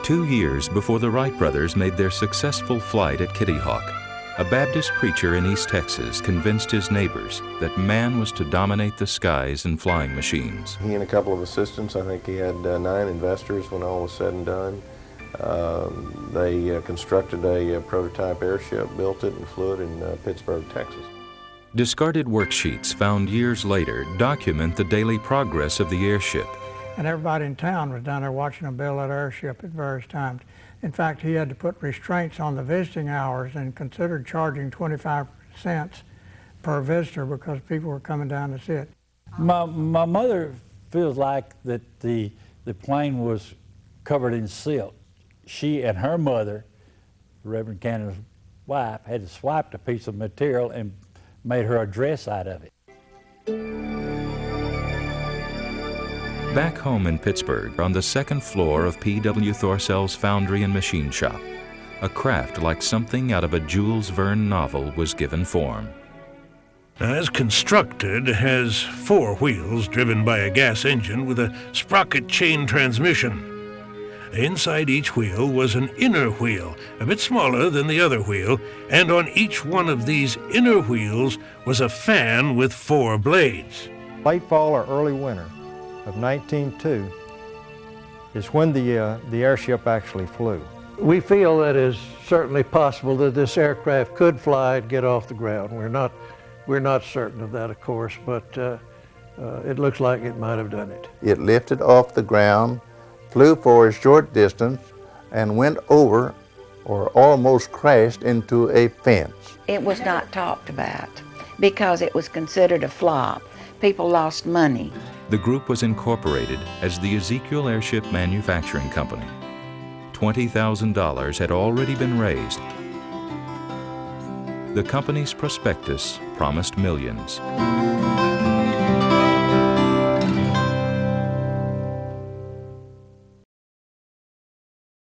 2 years before the Wright brothers made their successful flight at Kitty Hawk, a Baptist preacher in East Texas convinced his neighbors that man was to dominate the skies in flying machines. He and a couple of assistants, I think he had 9 investors when all was said and done. They constructed a prototype airship, built it, and flew it in Pittsburgh, Texas. Discarded worksheets found years later document the daily progress of the airship. And everybody in town was down there watching them build that airship at various times. In fact, he had to put restraints on the visiting hours and considered charging 25 cents per visitor because people were coming down to see it. My mother feels like that the plane was covered in silk. She and her mother, Reverend Cannon's wife, had swiped a piece of material and made her a dress out of it. Back home in Pittsburgh, on the second floor of P.W. Thorcell's foundry and machine shop, a craft like something out of a Jules Verne novel was given form. As constructed, has 4 wheels driven by a gas engine with a sprocket chain transmission. Inside each wheel was an inner wheel, a bit smaller than the other wheel, and on each one of these inner wheels was a fan with 4 blades. Late fall or early winter of 1902 is when the airship actually flew. We feel that it is certainly possible that this aircraft could fly and get off the ground. We're not certain of that, of course, but it looks like it might have done it. It lifted off the ground, flew for a short distance, and went over or almost crashed into a fence. It was not talked about because it was considered a flop. People lost money. The group was incorporated as the Ezekiel Airship Manufacturing Company. $20,000 had already been raised. The company's prospectus promised millions.